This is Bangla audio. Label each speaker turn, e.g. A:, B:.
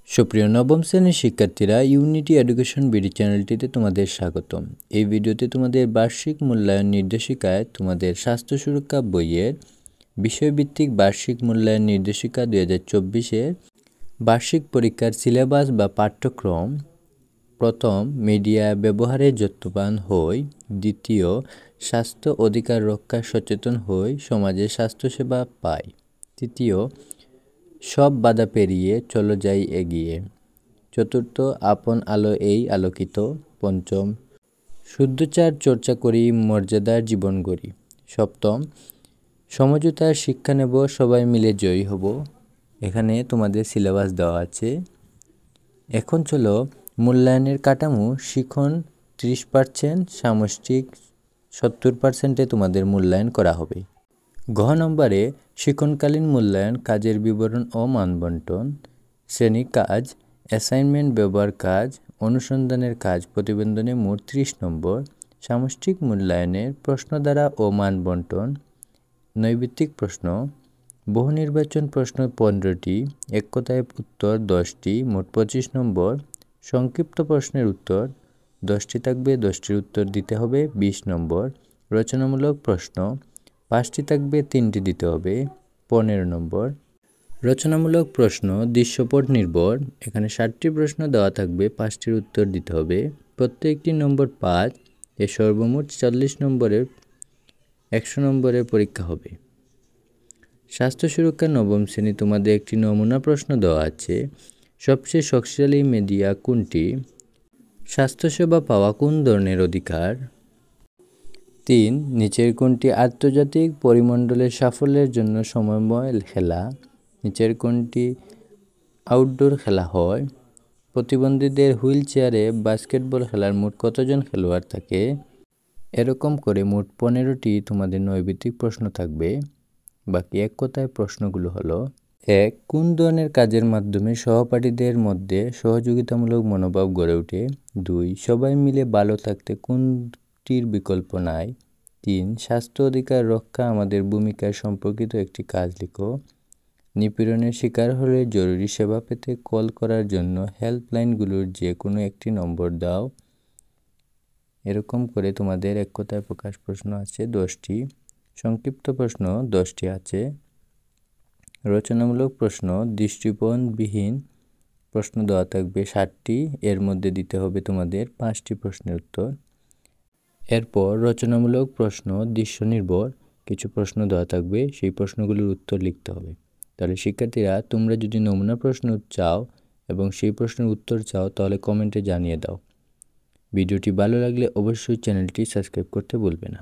A: সুপ্রিয় নবম শ্রেণীর শিক্ষার্থীরা, ইউনিটি এডুকেশন বিডি চ্যানেলটিতে তোমাদের স্বাগতম। এই ভিডিওতে তোমাদের বার্ষিক মূল্যায়ন নির্দেশিকায় তোমাদের স্বাস্থ্য সুরক্ষা বইয়ের বিষয়ভিত্তিক বার্ষিক মূল্যায়ন নির্দেশিকা 2024-এর বার্ষিক পরীক্ষার সিলেবাস বা পাঠ্যক্রম। প্রথম, মিডিয়া ব্যবহারে যত্নবান হই। দ্বিতীয়, স্বাস্থ্য অধিকার রক্ষায় সচেতন হই, সমাজে স্বাস্থ্যসেবা পাই। তৃতীয়, সব বাধা পেরিয়ে চলো যাই এগিয়ে। চতুর্থ, আপন আলো এই আলোকিত। পঞ্চম, শুদ্ধচার চর্চা করি, মর্যাদার জীবন গড়ি। সপ্তম, সমঝোতার শিক্ষা নেব, সবাই মিলে জয়ী হব। এখানে তোমাদের সিলেবাস দেওয়া আছে। এখন চলো মূল্যায়নের কাঠামো। শিখন 30%, সামষ্টিক 70%-এ তোমাদের মূল্যায়ন করা হবে। ঘ নম্বরে শিক্ষণকালীন মূল্যায়ন, কাজের বিবরণ ও মানবন্টন। শ্রেণী কাজ, অ্যাসাইনমেন্ট, ব্যবহার কাজ, অনুসন্ধানের কাজ, প্রতিবেদনে মোট 30 নম্বর। সামষ্টিক মূল্যায়নের প্রশ্নধারা ও মানবন্টন। নৈর্ব্যক্তিক প্রশ্ন, বহু নির্বাচন প্রশ্ন 15টি, এক কথায় উত্তর 10টি, মোট 25 নম্বর। সংক্ষিপ্ত প্রশ্নের উত্তর 10টি থাকবে, 10টির উত্তর দিতে হবে, 20 নম্বর। রচনামূলক প্রশ্ন 5টি থাকবে, 3টি দিতে হবে, 15 নম্বর। রচনামূলক প্রশ্ন দৃশ্যপট নির্ভর। এখানে 60টি প্রশ্ন দেওয়া থাকবে, 5টির উত্তর দিতে হবে, প্রত্যেকটি নম্বর 5। এ সর্বমোট 40 নম্বরের 100 নম্বরের পরীক্ষা হবে। স্বাস্থ্য সুরক্ষা নবম শ্রেণী, তোমাদের একটি নমুনা প্রশ্ন দেওয়া আছে। সবচেয়ে শক্তিশালী মিডিয়া কোনটি? স্বাস্থ্যসেবা পাওয়া কোন ধরনের অধিকার? 3, নিচের কোনটি আন্তর্জাতিক পরিমণ্ডলের সাফল্যের জন্য সময়ময় খেলা? নিচের কোনটি আউটডোর খেলা হয়? প্রতিবন্ধীদের হুইল চেয়ারে বাস্কেটবল খেলার মোট কতজন খেলোয়াড় থাকে? এরকম করে মোট 15টি তোমাদের নৈর্ব্যক্তিক প্রশ্ন থাকবে। বাকি এক কথায় প্রশ্নগুলো হলো: 1, কোন ধরনের কাজের মাধ্যমে সহপাঠীদের মধ্যে সহযোগিতামূলক মনোভাব গড়ে ওঠে? 2, সবাই মিলে ভালো থাকতে কোনটির বিকল্প নাই? 3, স্বাস্থ্য অধিকার রক্ষা আমাদের ভূমিকায় সম্পর্কিত একটি কাজ লিখো। নিপীড়নের শিকার হলে জরুরি সেবা পেতে কল করার জন্য হেল্পলাইনগুলোর যে কোনো একটি নম্বর দাও। এরকম করে তোমাদের এক কথায় প্রকাশ প্রশ্ন আছে 10টি, সংক্ষিপ্ত প্রশ্ন 10টি আছে। রচনামূলক প্রশ্ন দৃষ্টিপথবিহীন প্রশ্ন দেওয়া থাকবে 60টি, এর মধ্যে দিতে হবে তোমাদের 5টি প্রশ্নের উত্তর। এরপর রচনামূলক প্রশ্ন দৃশ্য নির্ভর কিছু প্রশ্ন দেওয়া থাকবে, সেই প্রশ্নগুলোর উত্তর লিখতে হবে। তাহলে শিক্ষার্থীরা, তোমরা যদি নমুনা প্রশ্ন চাও এবং সেই প্রশ্নের উত্তর চাও তাহলে কমেন্টে জানিয়ে দাও। ভিডিওটি ভালো লাগলে অবশ্যই চ্যানেলটি সাবস্ক্রাইব করতে ভুলবে না।